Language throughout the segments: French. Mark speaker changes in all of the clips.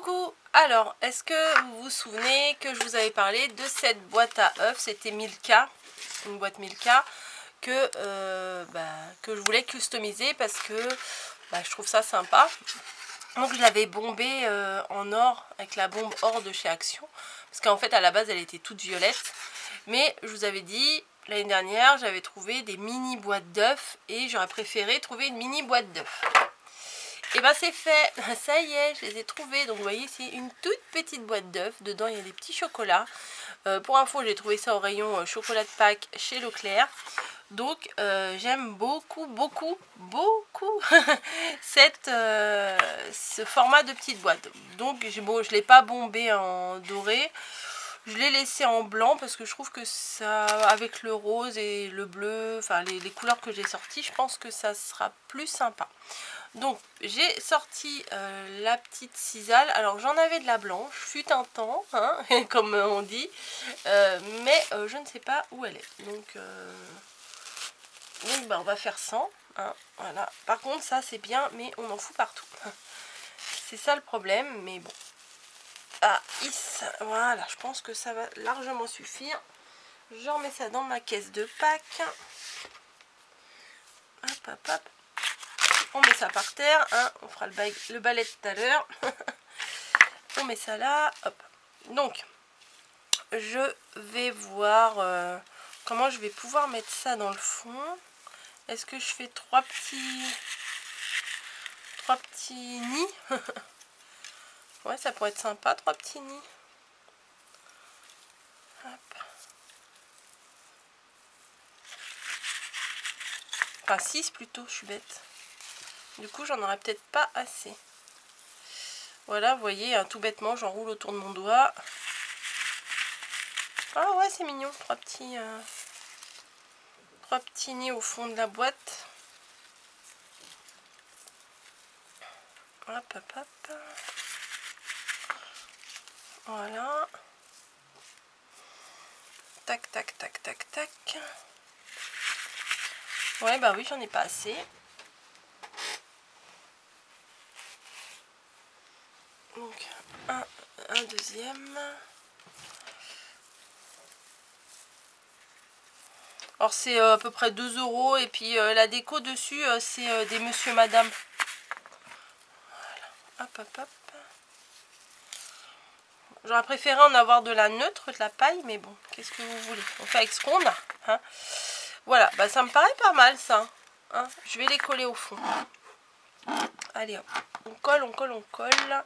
Speaker 1: Coucou! Alors, est-ce que vous vous souvenez que je vous avais parlé de cette boîte à œufs? C'était Milka, une boîte Milka que je voulais customiser parce que je trouve ça sympa. Donc je l'avais bombée en or avec la bombe or de chez Action. Parce qu'en fait à la base elle était toute violette. Mais je vous avais dit l'année dernière j'avais trouvé des mini boîtes d'œufs et j'aurais préféré trouver une mini boîte d'œufs. Et ben c'est fait, ça y est, je les ai trouvés. Donc vous voyez c'est une toute petite boîte d'œufs, dedans il y a des petits chocolats. Pour info j'ai trouvé ça au rayon chocolat de Pâques chez Leclerc. Donc j'aime beaucoup ce format de petite boîte. Donc je ne l'ai pas bombé en doré, je l'ai laissé en blanc parce que je trouve que ça, avec le rose et le bleu, enfin les couleurs que j'ai sorties, je pense que ça sera plus sympa. Donc j'ai sorti la petite cisale. Alors j'en avais de la blanche, fut un temps, hein, comme on dit, mais je ne sais pas où elle est. Donc on va faire 100, hein, voilà. Par contre ça c'est bien, mais on en fout partout. C'est ça le problème, mais bon. Ah, voilà, je pense que ça va largement suffire. Je remets ça dans ma caisse de Pâques. Hop, hop, hop. On met ça par terre, hein, on fera le balai tout à l'heure. On met ça là, hop. Donc, je vais voir comment je vais pouvoir mettre ça dans le fond. Est-ce que je fais trois petits nids? Ouais, ça pourrait être sympa, 3 petits nids. Hop. Enfin 6 plutôt, je suis bête. Du coup, j'en aurais peut-être pas assez. Voilà, vous voyez, hein, tout bêtement, j'enroule autour de mon doigt. Ah ouais, c'est mignon, 3 petits nids au fond de la boîte. Hop, hop, hop. Voilà. Tac, tac, tac, tac, tac. Ouais, bah oui, j'en ai pas assez. Donc, un deuxième. Alors, c'est à peu près 2 €. Et puis, la déco dessus, c'est des monsieur, madame. Voilà. Hop, hop, hop. J'aurais préféré en avoir de la neutre, de la paille. Mais bon, qu'est-ce que vous voulez? On fait avec ce qu'on a. Hein. Voilà, bah ça me paraît pas mal, ça. Hein. Je vais les coller au fond. Allez, hop. On colle, on colle, on colle.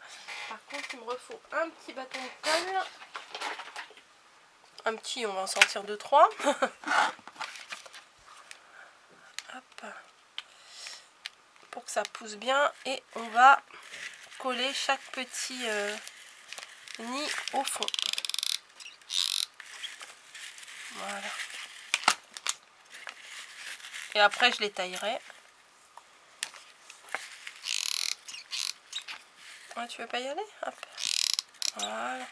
Speaker 1: Par contre, il me refaut un petit bâton de colle. Un petit, on va en sortir 2-3. Hop. Pour que ça pousse bien. Et on va coller chaque petit nid au fond. Voilà. Et après, je les taillerai. Ouais, tu veux pas y aller? Hop. Voilà.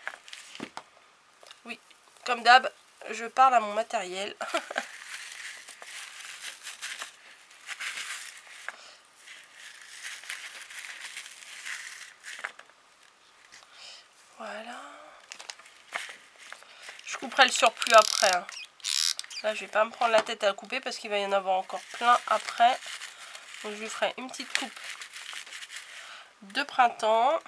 Speaker 1: Oui, comme d'hab, je parle à mon matériel. Voilà. Je couperai le surplus après. Hein. Là, je vais pas me prendre la tête à couper parce qu'il va y en avoir encore plein après. Donc, je lui ferai une petite coupe de printemps.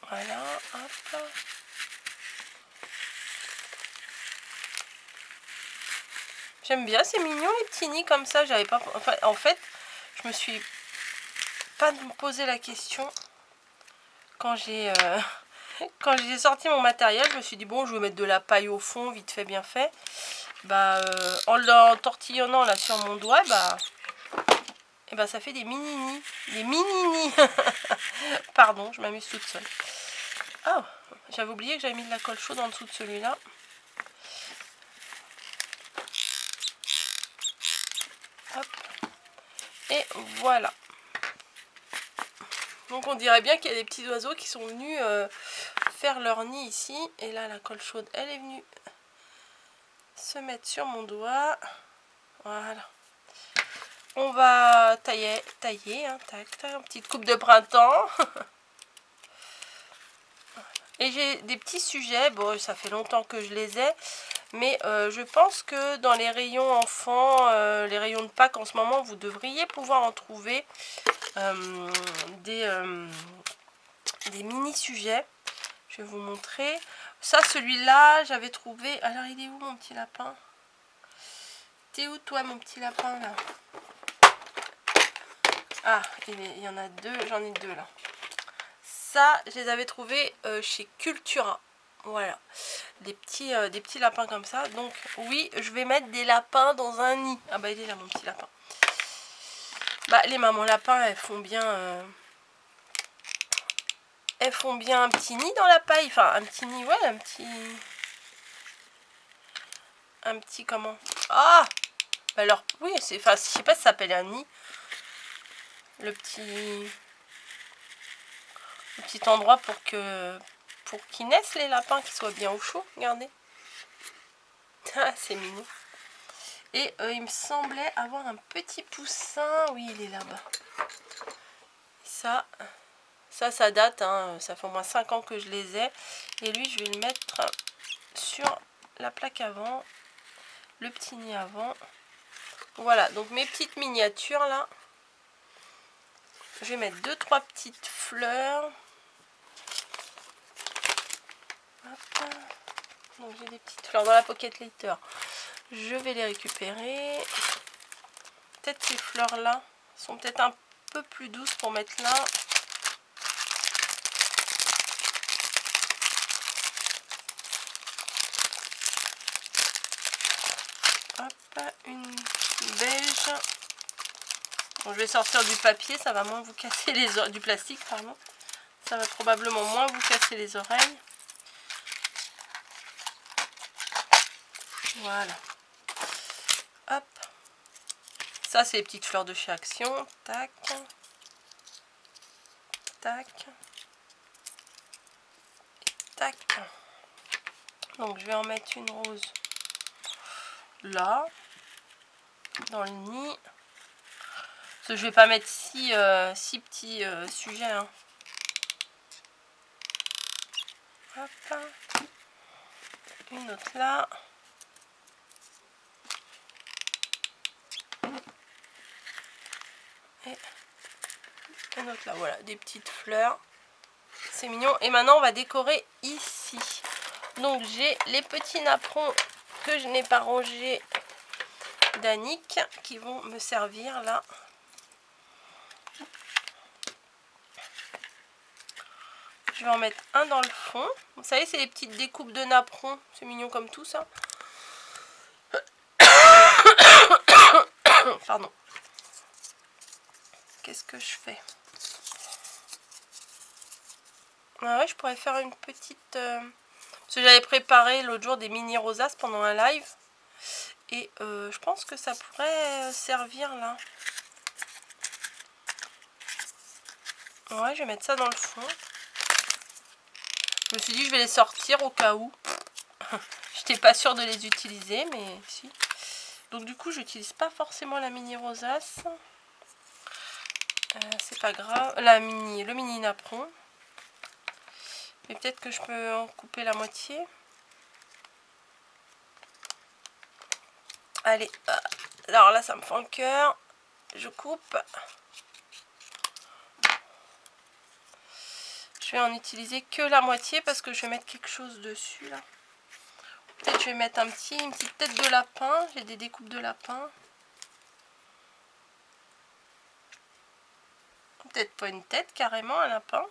Speaker 1: Voilà, hop. J'aime bien, c'est mignon les petits nids comme ça. J'avais pas. Enfin, en fait, je me suis pas posé la question quand j'ai sorti mon matériel. Je me suis dit bon, je vais mettre de la paille au fond, vite fait, bien fait. En l'entortillonnant là sur mon doigt, ça fait des mini nids. Des mini nids. Pardon, je m'amuse toute seule. Oh, j'avais oublié que j'avais mis de la colle chaude en dessous de celui-là. Hop. Et voilà. Donc on dirait bien qu'il y a des petits oiseaux qui sont venus faire leur nid ici. Et là, la colle chaude, elle est venue se mettre sur mon doigt. Voilà. on va tailler hein, tac, tac, petite coupe de printemps. Et j'ai des petits sujets, bon ça fait longtemps que je les ai, mais je pense que dans les rayons enfants, les rayons de Pâques en ce moment, vous devriez pouvoir en trouver des mini-sujets. Je vais vous montrer. Ça, celui-là, j'avais trouvé... Alors, il est où mon petit lapin? T'es où toi, mon petit lapin, là? Ah, il y en a deux, j'en ai deux, là. Ça, je les avais trouvés chez Cultura. Voilà. Des petits lapins comme ça. Donc, oui, je vais mettre des lapins dans un nid. Ah bah, il est là, mon petit lapin. Bah, les mamans lapins, elles font bien un petit nid dans la paille. Enfin, un petit nid, ouais, un petit comment? Ah! Bah alors, oui, c'est... Enfin, je sais pas si ça s'appelle un nid. Le petit endroit pour qu'ils naissent les lapins, qu'ils soient bien au chaud. Regardez. Ah, c'est mignon. Et il me semblait avoir un petit poussin. Oui, il est là-bas. Ça date, hein, ça fait au moins 5 ans que je les ai. Et lui, je vais le mettre sur la plaque avant. Le petit nid avant. Voilà, donc mes petites miniatures là. Je vais mettre 2-3 petites fleurs. Hop. Donc j'ai des petites fleurs dans la pocket letter. Je vais les récupérer. Peut-être ces fleurs là sont peut-être un peu plus douces pour mettre là. Hop, une beige. Bon, je vais sortir du papier, ça va moins vous casser les oreilles, du plastique, pardon. Ça va probablement moins vous casser les oreilles. Voilà. Hop. Ça, c'est les petites fleurs de chez Action. Tac. Tac. Tac. Donc, je vais en mettre une rose là, dans le nid. Parce que je vais pas mettre six petits sujets. Hein. Hop. Une autre là. Et une autre là. Voilà, des petites fleurs. C'est mignon. Et maintenant, on va décorer ici. Donc, j'ai les petits napperons que je n'ai pas rangés d'Annick qui vont me servir là. Je vais en mettre un dans le fond. Vous savez, c'est les petites découpes de napperons. C'est mignon comme tout ça. Pardon. Qu'est-ce que je fais? Ah ouais, je pourrais faire une petite... Parce que j'avais préparé l'autre jour des mini rosaces pendant un live. Et je pense que ça pourrait servir là. Ouais, je vais mettre ça dans le fond. Je me suis dit je vais les sortir au cas où. J'étais pas sûre de les utiliser, mais si. Donc du coup, j'utilise pas forcément la mini rosace. C'est pas grave. Le mini napperon. Mais peut-être que je peux en couper la moitié. Allez. Alors là, ça me fend le cœur. Je coupe. Je vais en utiliser que la moitié parce que je vais mettre quelque chose dessus là. Peut-être je vais mettre une petite tête de lapin. J'ai des découpes de lapin. Peut-être pas une tête carrément, un lapin.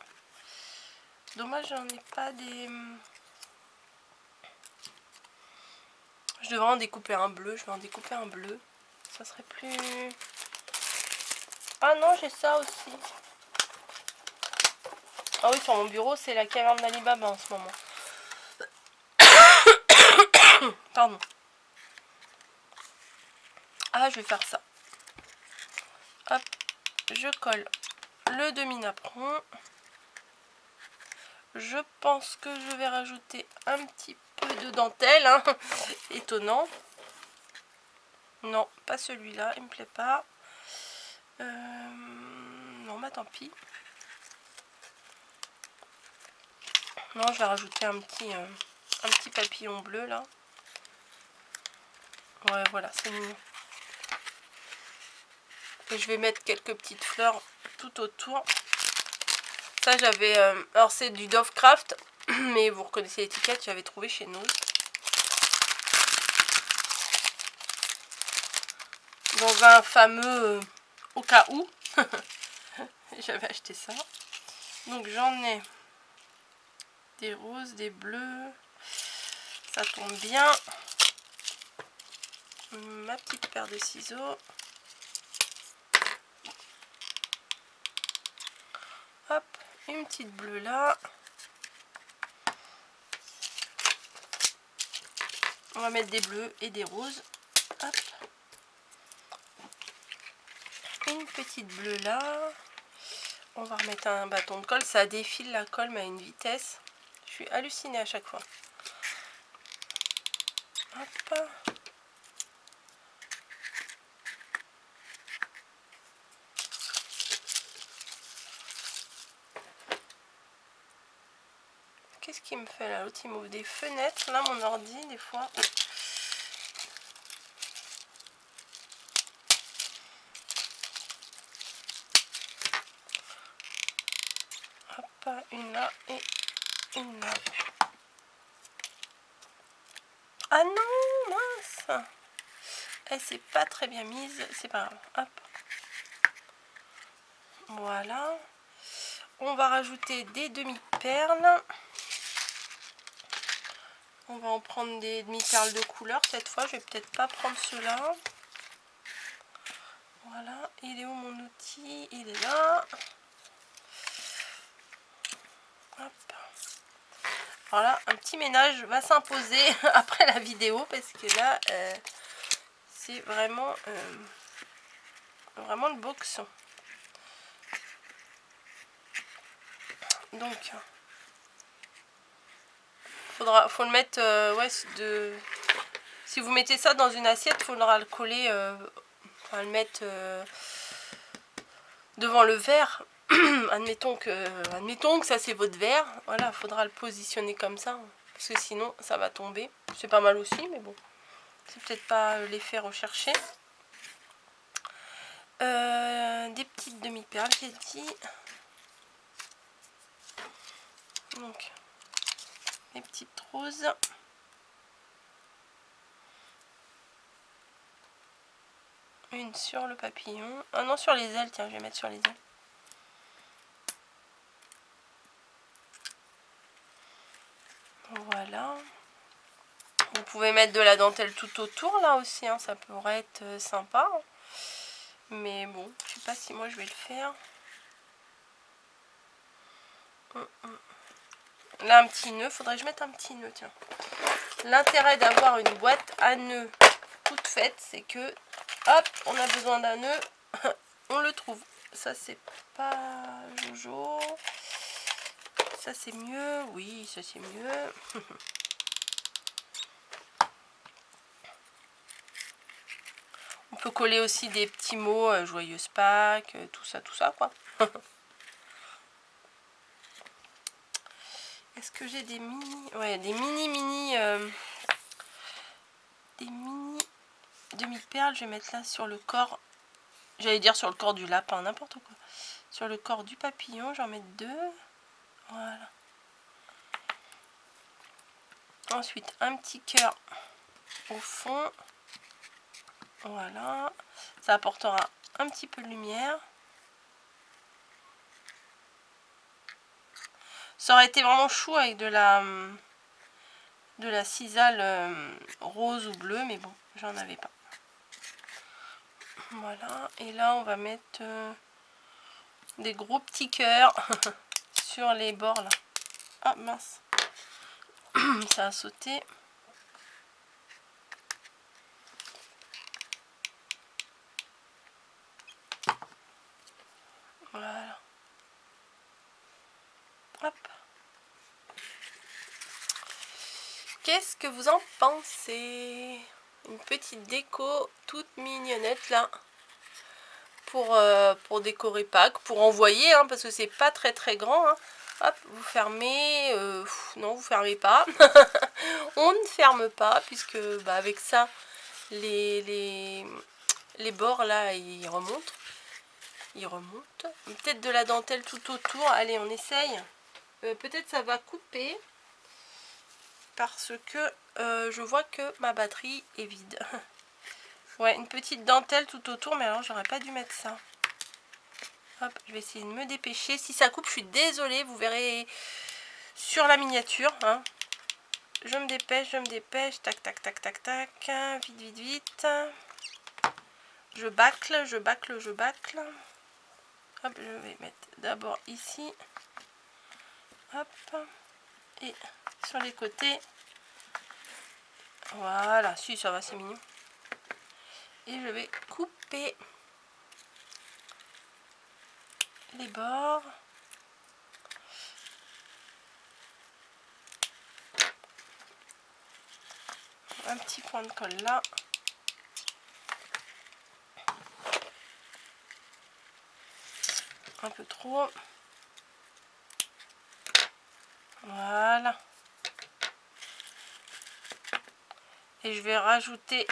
Speaker 1: Dommage, j'en ai pas des... Je devrais en découper un bleu. Je vais en découper un bleu. Ça serait plus... Ah non, j'ai ça aussi. Ah oui, sur mon bureau, c'est la caverne d'Alibaba en ce moment. Pardon. Ah, je vais faire ça. Hop, je colle le demi-napperon. Je pense que je vais rajouter un petit peu de dentelle. Hein. Étonnant. Non, pas celui-là, il me plaît pas. Non, bah tant pis. Non, je vais rajouter un petit papillon bleu là. Ouais, voilà, c'est mignon. Et je vais mettre quelques petites fleurs tout autour. Ça, j'avais... alors, c'est du Dovecraft, mais vous reconnaissez l'étiquette, j'avais trouvé chez nous. Dans un fameux au cas où. J'avais acheté ça. Donc, j'en ai des roses, des bleus. Ça tombe bien. Ma petite paire de ciseaux. Hop, une petite bleue là. On va mettre des bleus et des roses. Hop. Une petite bleue là. On va remettre un bâton de colle. Ça défile la colle mais à une vitesse. Je suis hallucinée à chaque fois. Hop. Qu'est-ce qu'il me fait là? L'autre il m'ouvre des fenêtres. Là mon ordi des fois. Hop, une là et une là. Ah non, mince. Elle s'est pas très bien mise. C'est pas grave. Hop. Voilà. On va rajouter des demi-perles. On va en prendre des demi-perles de couleur cette fois. Je vais peut-être pas prendre ceux-là. Voilà. Il est où mon outil? Il est là. Hop. Voilà. Un petit ménage va s'imposer après la vidéo parce que là, c'est vraiment, vraiment le boxon. Donc, faut le mettre, ouais, si vous mettez ça dans une assiette, il faudra le coller, enfin le mettre devant le verre. admettons que ça c'est votre verre, voilà, il faudra le positionner comme ça, parce que sinon ça va tomber. C'est pas mal aussi, mais bon, c'est peut-être pas l'effet recherché. Des petites demi-perles, j'ai dit. Donc, les petites roses. Une sur le papillon. Ah non, sur les ailes, tiens, je vais mettre sur les ailes. Voilà. Vous pouvez mettre de la dentelle tout autour là aussi, hein, ça pourrait être sympa. Mais bon, je sais pas si moi je vais le faire. Là, un petit nœud, faudrait que je mette un petit nœud, tiens. L'intérêt d'avoir une boîte à nœuds toute faite, c'est que, hop, on a besoin d'un nœud, on le trouve. Ça, c'est pas Jojo. Ça, c'est mieux. Oui, ça, c'est mieux. On peut coller aussi des petits mots, joyeuse Pâques, tout ça, quoi. Est-ce que j'ai des mini... Ouais, des mini demi-perles. Je vais mettre là sur le corps. J'allais dire sur le corps du lapin, n'importe quoi. Sur le corps du papillon, j'en mets 2. Voilà. Ensuite, un petit cœur au fond. Voilà. Ça apportera un petit peu de lumière. Ça aurait été vraiment chou avec de la cisale rose ou bleue, mais bon, j'en avais pas. Voilà. Et là, on va mettre des gros petits cœurs sur les bords là. Ah mince. Ça a sauté. Voilà. Hop. Qu'est-ce que vous en pensez? Une petite déco toute mignonnette là. pour décorer Pâques, pour envoyer, hein, parce que c'est pas très très grand. Hein. Hop, vous fermez, non vous fermez pas, on ne ferme pas puisque bah, avec ça les bords là ils remontent, peut-être de la dentelle tout autour, allez on essaye, peut-être ça va couper parce que je vois que ma batterie est vide. Ouais, une petite dentelle tout autour, mais alors j'aurais pas dû mettre ça. Hop, je vais essayer de me dépêcher. Si ça coupe, je suis désolée, vous verrez sur la miniature. Hein. Je me dépêche. Tac, tac, tac, tac, tac. Vite, vite, vite. Je bâcle. Hop, je vais mettre d'abord ici. Hop. Et sur les côtés. Voilà, si, ça va, c'est mignon. Et je vais couper les bords. Un petit point de colle là. Un peu trop. Voilà. Et je vais rajouter